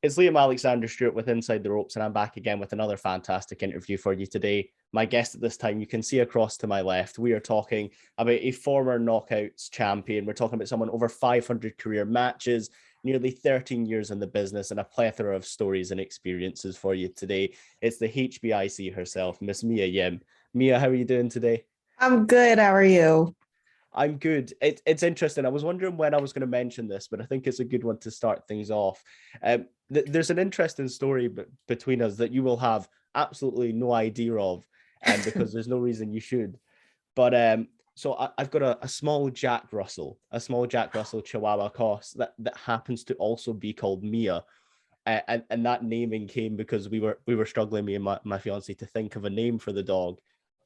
It's Liam Alexander Stewart with Inside the Ropes, and I'm back again with another fantastic interview for you today. My guest at this time, you can see across to my left, we are talking about a former Knockouts champion. We're talking about someone over 500 career matches, nearly 13 years in the business, and a plethora of stories and experiences for you today. It's the HBIC herself, Miss Mia Yim. Mia, how are you doing today? I'm good. How are you? I'm good. It's interesting. I was wondering when I was going to mention this, but I think it's a good one to start things off. There's an interesting story between us that you will have absolutely no idea of, because there's no reason you should. But I've got a small Jack Russell Chihuahua cross that happens to also be called Mia. And that naming came because we were struggling, me and my fiance, to think of a name for the dog.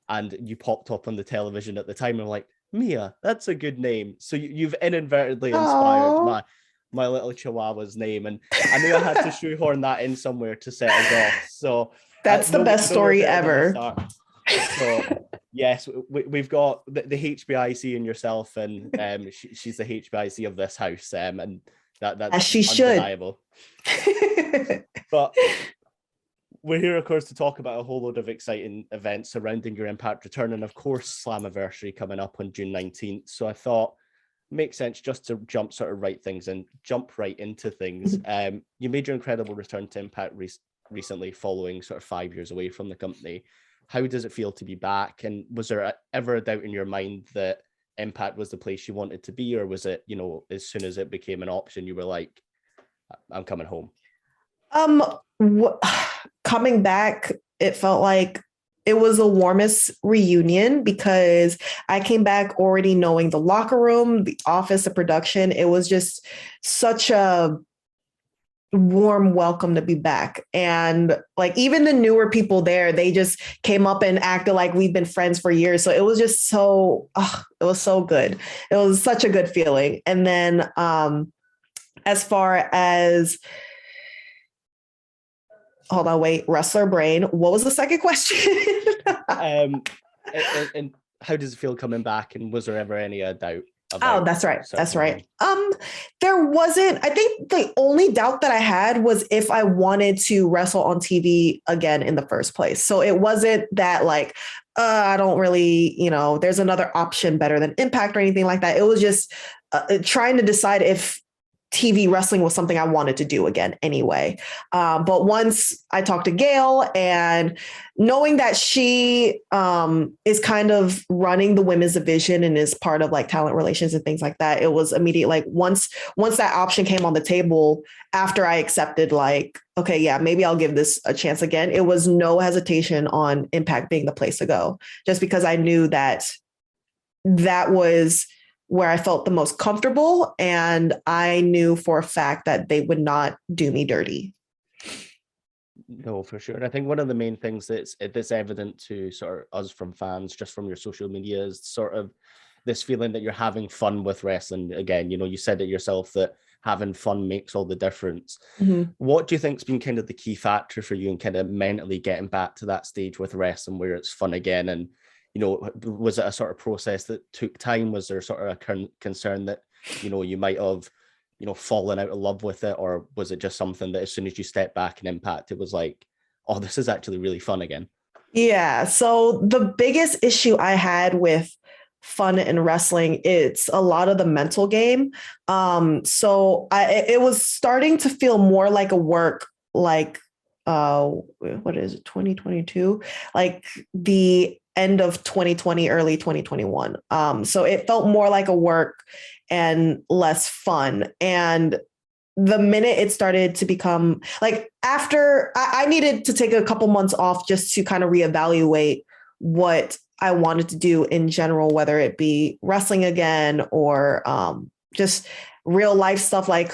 And you popped up on the television at the time, and I'm like, Mia, that's a good name. So you've inadvertently inspired Oh, my little Chihuahua's name, and I knew I had to shoehorn that in somewhere to set us off. So that's the best nowhere story better than the ever. start. So yes, we've got the HBIC in yourself, and she's the HBIC of this house, and As that's she should. undeniable. But we're here, of course, to talk about a whole load of exciting events surrounding your Impact return, and of course, Slammiversary coming up on June 19th. So I thought makes sense just to jump right into things. You made your incredible return to Impact recently, following sort of 5 years away from the company. How does it feel to be back? And was there ever a doubt in your mind that Impact was the place you wanted to be, or was it, as soon as it became an option, you were like, I'm coming home? Um, Coming back, it felt like it was the warmest reunion because I came back already knowing the locker room, the office, the production. It was just such a warm welcome to be back. And like even the newer people there, they just came up and acted like we've been friends for years. So it was just it was so good. It was such a good feeling. And then as far as hold on, wait, wrestler brain. What was the second question? And how does it feel coming back? And was there ever any doubt Oh, about that's right. That's certain right. There wasn't, I think the only doubt that I had was if I wanted to wrestle on TV again in the first place. So it wasn't that like, I don't really, there's another option better than Impact or anything like that. It was just trying to decide if TV wrestling was something I wanted to do again anyway. But once I talked to Gail and knowing that she is kind of running the women's division and is part of like talent relations and things like that, it was immediate. Like once that option came on the table after I accepted like, okay, yeah, maybe I'll give this a chance again. It was no hesitation on Impact being the place to go, just because I knew that was where I felt the most comfortable. And I knew for a fact that they would not do me dirty. No, for sure. And I think one of the main things that's evident to sort of us from fans, just from your social media, is sort of this feeling that you're having fun with wrestling again. You said it yourself that having fun makes all the difference. Mm-hmm. What do you think's been kind of the key factor for you in kind of mentally getting back to that stage with wrestling where it's fun again? And was it a sort of process that took time? Was there sort of a concern that, you might have, fallen out of love with it? Or was it just something that as soon as you step back in Impact, it was like, oh, this is actually really fun again? Yeah. So the biggest issue I had with fun in wrestling, it's a lot of the mental game. It was starting to feel more like a work, like, what is it, 2022? Like the end of 2020, early 2021. So it felt more like a work and less fun. And the minute it started to become like after I needed to take a couple months off just to kind of reevaluate what I wanted to do in general, whether it be wrestling again or just real life stuff. Like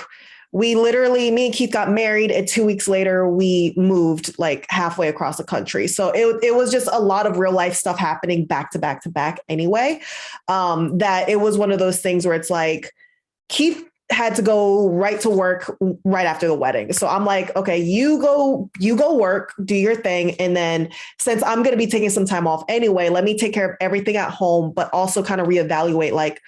me and Keith got married, and 2 weeks later we moved like halfway across the country. So it was just a lot of real life stuff happening back to back to back anyway. That it was one of those things where it's like Keith had to go right to work right after the wedding. So I'm like, okay, you go work, do your thing. And then since I'm going to be taking some time off anyway, let me take care of everything at home, but also kind of reevaluate, like,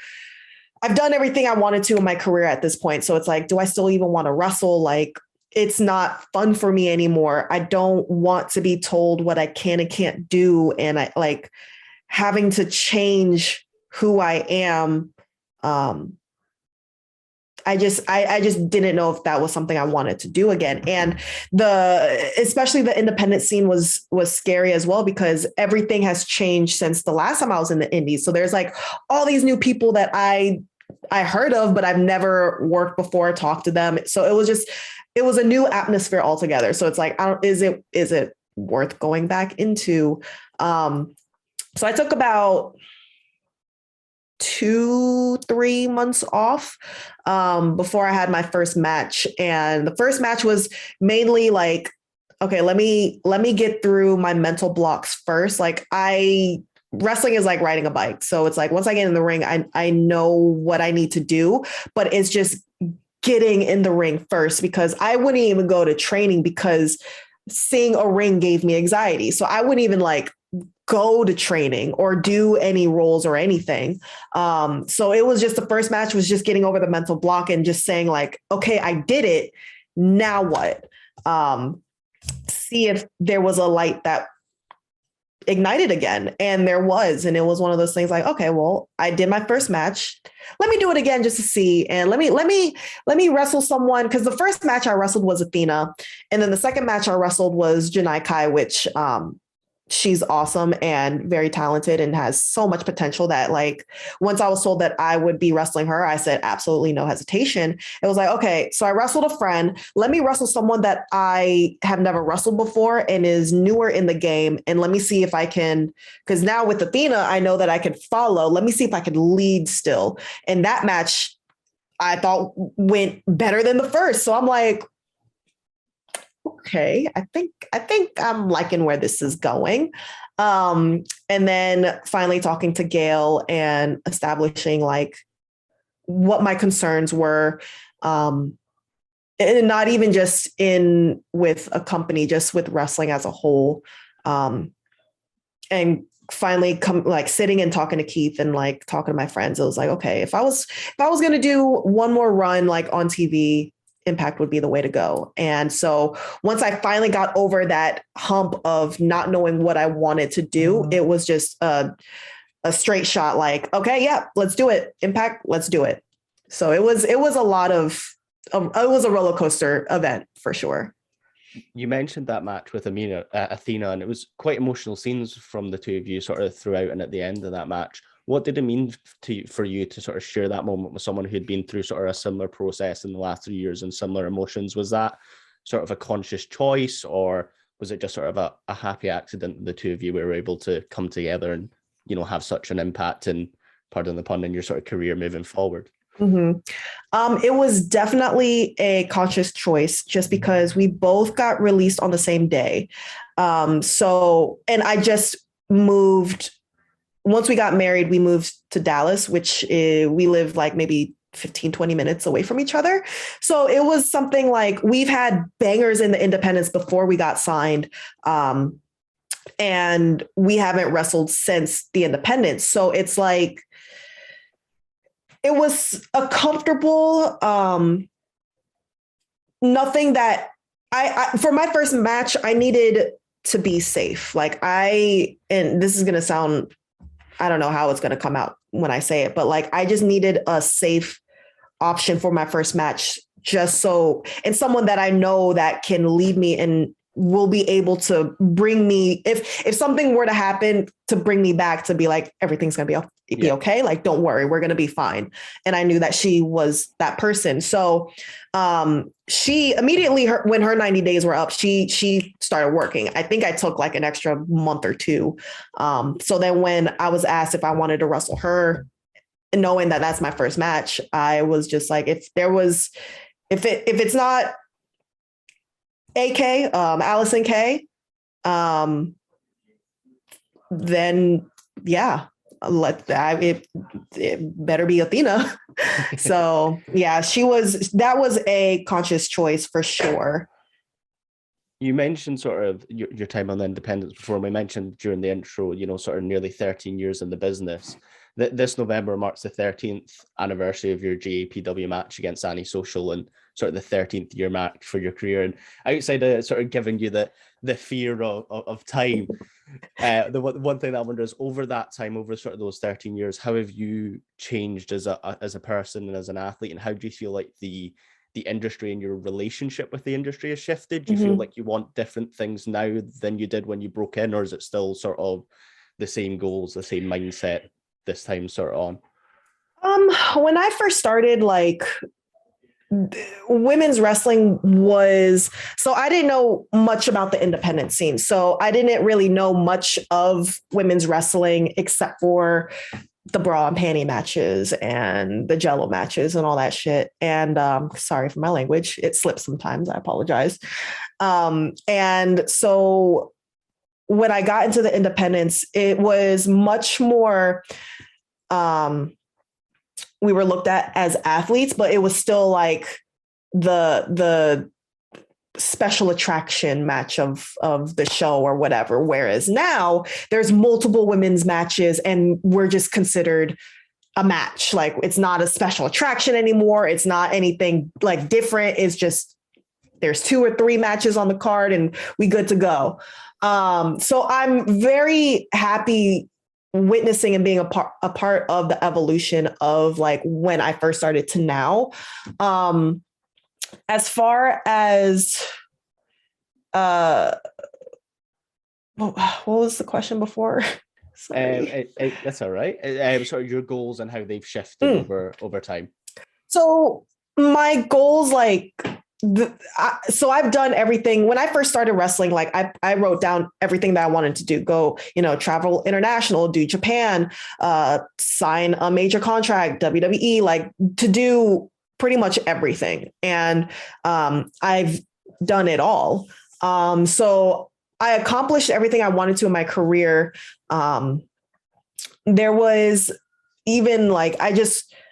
I've done everything I wanted to in my career at this point. So it's like, do I still even want to wrestle? Like, it's not fun for me anymore. I don't want to be told what I can and can't do. And I like having to change who I am. I just didn't know if that was something I wanted to do again. And especially the independent scene was scary as well, because everything has changed since the last time I was in the indies. So there's like all these new people that I heard of, but I've never worked before, talked to them. So it was a new atmosphere altogether. So it's like, is it worth going back into? So I took about 2-3 months off before I had my first match. And the first match was mainly like, okay, let me get through my mental blocks first. Like wrestling is like riding a bike. So it's like, once I get in the ring, I know what I need to do, but it's just getting in the ring first, because I wouldn't even go to training because seeing a ring gave me anxiety. So I wouldn't even like go to training or do any roles or anything. So it was just, the first match was just getting over the mental block and just saying like, okay, I did it. Now what? See if there was a light that ignited again. And there was, and it was one of those things like, okay, well, I did my first match. Let me do it again just to see. And let me wrestle someone. Cause the first match I wrestled was Athena. And then the second match I wrestled was Janai Kai, which, she's awesome and very talented and has so much potential that like, once I was told that I would be wrestling her, I said, absolutely no hesitation. It was like, okay, so I wrestled a friend. Let me wrestle someone that I have never wrestled before and is newer in the game. And let me see if I can, because now with Athena, I know that I can follow. Let me see if I can lead still. And that match I thought went better than the first. So I'm like, okay, I think I'm liking where this is going. And then finally talking to Gail and establishing like what my concerns were. And not even just in with a company, just with wrestling as a whole. And finally sitting and talking to Keith and like talking to my friends, it was like, okay, if I was going to do one more run like on TV, Impact would be the way to go. And so once I finally got over that hump of not knowing what I wanted to do, it was just a straight shot like, okay, yeah, let's do it. Impact, let's do it. So it was a lot of, it was a roller coaster event for sure. You mentioned that match with Athena, and it was quite emotional scenes from the two of you sort of throughout and at the end of that match. What did it mean for you to sort of share that moment with someone who'd been through sort of a similar process in the last 3 years and similar emotions? Was that sort of a conscious choice, or was it just sort of a happy accident the two of you were able to come together and, you know, have such an impact and, pardon the pun, in your sort of career moving forward? Mm-hmm. It was definitely a conscious choice just because we both got released on the same day. And I just moved. Once we got married, we moved to Dallas, which we live like maybe 15-20 minutes away from each other. So it was something like we've had bangers in the independents before we got signed. And we haven't wrestled since the independents. So it's like, it was a comfortable, nothing that I for my first match, I needed to be safe. Like and this is going to sound, I don't know how it's going to come out when I say it, but like, I just needed a safe option for my first match, just so, and someone that I know that can lead me and will be able to bring me, if something were to happen, to bring me back, to be like, everything's going to be okay. Like, don't worry, we're going to be fine. And I knew that she was that person. So she immediately, when her 90 days were up, she started working. I think I took like an extra month or two. So then when I was asked if I wanted to wrestle her, knowing that that's my first match, I was just like, if it's not AK, Allison K, then yeah, it better be Athena. So yeah, that was a conscious choice for sure. You mentioned sort of your time on the independents before. We mentioned during the intro, you know, sort of nearly 13 years in the business. This November marks the 13th anniversary of your GAPW match against Annie Social, and sort of the 13th year match for your career. And outside of sort of giving you the fear of time, the one thing that I wonder is, over that time, over sort of those 13 years, how have you changed as a person and as an athlete, and how do you feel like the industry and your relationship with the industry has shifted? Do you feel like you want different things now than you did when you broke in, or is it still sort of the same goals, the same mindset this time sort of on? When I first started, like, women's wrestling was, so I didn't know much about the independent scene. So I didn't really know much of women's wrestling except for the bra and panty matches and the jello matches and all that shit. And sorry for my language. It slips sometimes. I apologize. And so when I got into the independents, it was much more, we were looked at as athletes, but it was still like the special attraction match of the show or whatever. Whereas now there's multiple women's matches and we're just considered a match. Like, it's not a special attraction anymore. It's not anything like different. It's just, there's 2 or 3 matches on the card and we good to go. So I'm very happy witnessing and being a part of the evolution of, like, when I first started to now. As far as what was the question before? That's all right. Sort of your goals and how they've shifted over time. So my goals, like, so I've done everything. When I first started wrestling, like, I wrote down everything that I wanted to do. Go, travel international, do Japan, sign a major contract, WWE, like, to do pretty much everything. And I've done it all. So I accomplished everything I wanted to in my career. There was even, like,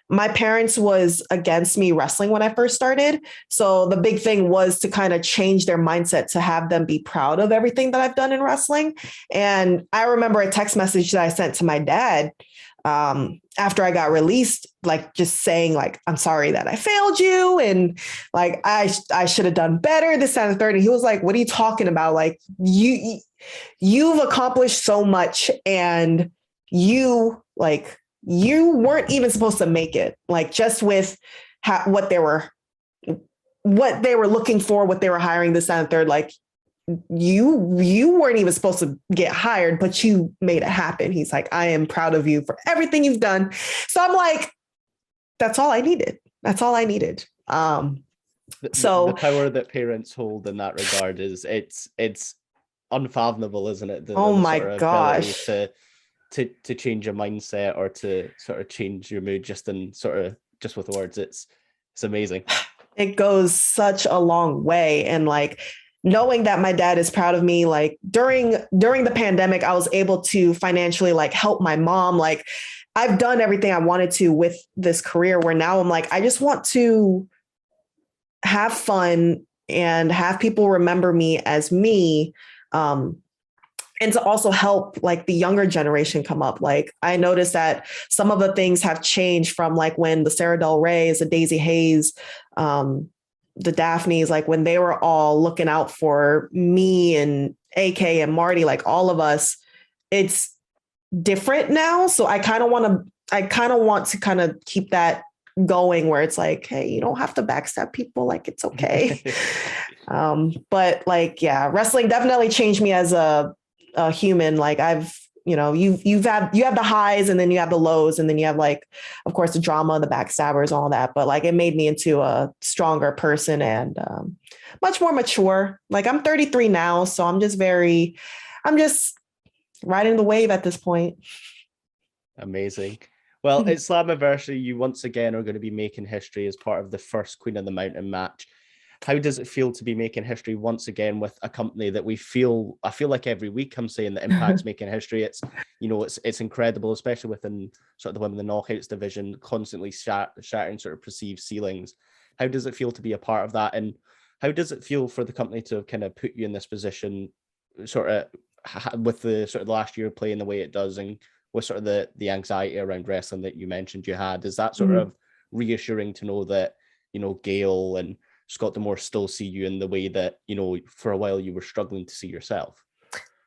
my parents was against me wrestling when I first started. So the big thing was to kind of change their mindset, to have them be proud of everything that I've done in wrestling. And I remember a text message that I sent to my dad after I got released, like, just saying, like, I'm sorry that I failed you. And, like, I should have done better this time, the third. And he was like, what are you talking about? Like, you've accomplished so much, and you weren't even supposed to make it, like, just with what they were looking for, what they were hiring this and the third. Like, you weren't even supposed to get hired, but you made it happen. He's like, I am proud of you for everything you've done. So I'm like, that's all I needed. That's all I needed. So the power that parents hold in that regard is it's unfathomable, isn't it? Oh my sort of gosh. to change your mindset, or to sort of change your mood just with words. It's amazing. It goes such a long way. And, like, knowing that my dad is proud of me, like, during the pandemic, I was able to financially, like, help my mom. Like, I've done everything I wanted to with this career, where now I'm like, I just want to have fun and have people remember me as me. And to also help, like, the younger generation come up. Like, I noticed that some of the things have changed from, like, when the Sarah Del Rey's, the Daisy Hayes, the Daphnes, like, when they were all looking out for me and AK and Marty, like, all of us, it's different now. So I kind of want to kind of keep that going, where it's like, hey, you don't have to backstab people. Like, it's okay. But, like, yeah, wrestling definitely changed me as a human. Like, I've, you have the highs, and then you have the lows, and then you have, like, of course, the drama, the backstabbers, all that. But, like, it made me into a stronger person and much more mature. Like, I'm 33 now, so I'm just riding the wave at this point. Amazing. Well, at Slammiversary, you once again are going to be making history as part of the first Queen of the Mountain match. How does it feel to be making history once again with a company that I feel like every week I'm saying that Impact's making history? It's, it's incredible, especially within sort of the women, the knockouts division, constantly shattering sort of perceived ceilings. How does it feel to be a part of that? And how does it feel for the company to kind of put you in this position, sort of with the sort of last year playing the way it does, and with sort of the anxiety around wrestling that you mentioned you had? Is that sort of reassuring to know that, Gail and Scott D'Amore still see you in the way that, you know, for a while you were struggling to see yourself?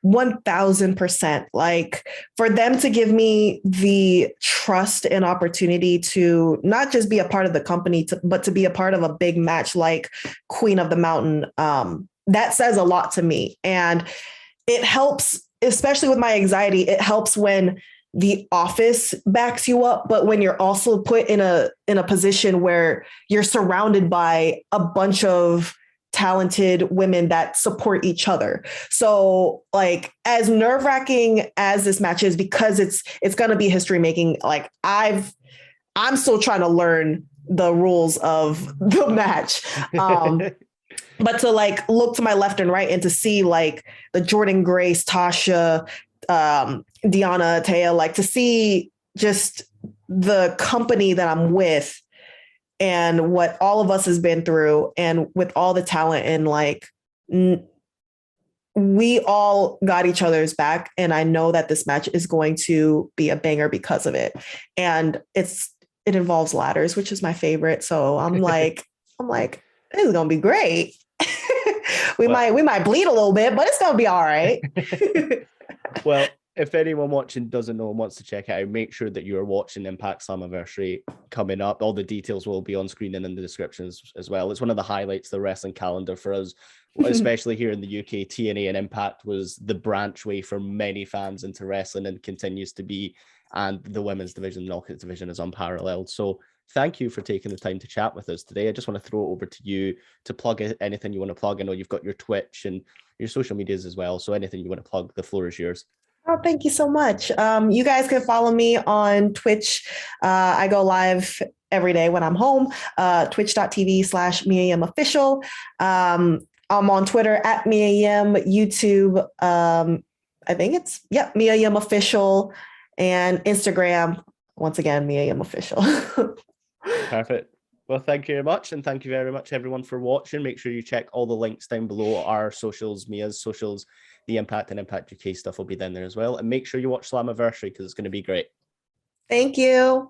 1000%. Like, for them to give me the trust and opportunity to not just be a part of the company, but to be a part of a big match like Queen of the Mountain, that says a lot to me. And it helps, especially with my anxiety, it helps when the office backs you up, but when you're also put in a position where you're surrounded by a bunch of talented women that support each other. So, like, as nerve-wracking as this match is, because it's going to be history making, like, I'm still trying to learn the rules of the match. But to like look to my left and right and to see like the Jordan Grace, Tasha, Deanna, Taya, like to see just the company that I'm with and what all of us has been through, and with all the talent, and like we all got each other's back. And I know that this match is going to be a banger because of it. And it involves ladders, which is my favorite. So I'm like, this is gonna be great. we might bleed a little bit, but it's gonna be all right. Well, if anyone watching doesn't know and wants to check it out, make sure that you are watching Impact Slammiversary coming up. All the details will be on screen and in the descriptions as well. It's one of the highlights of the wrestling calendar for us, especially here in the UK. TNA and Impact was the branch way for many fans into wrestling and continues to be. And the women's division, the Knockouts division, is unparalleled. So thank you for taking the time to chat with us today. I just want to throw it over to you to plug anything you want to plug. I know you've got your Twitch and your social medias as well. So anything you want to plug, the floor is yours. Oh, thank you so much. You guys can follow me on Twitch. I go live every day when I'm home, twitch.tv/MiaYimOfficial. I'm on Twitter at MiaYim, YouTube. I think it's, MiaYimOfficial, and Instagram, once again, MiaYimOfficial. Perfect. Well, thank you very much. And thank you very much, everyone, for watching. Make sure you check all the links down below, our socials, Mia's socials, the Impact and Impact UK stuff will be down there as well. And make sure you watch Slammiversary because it's going to be great. Thank you.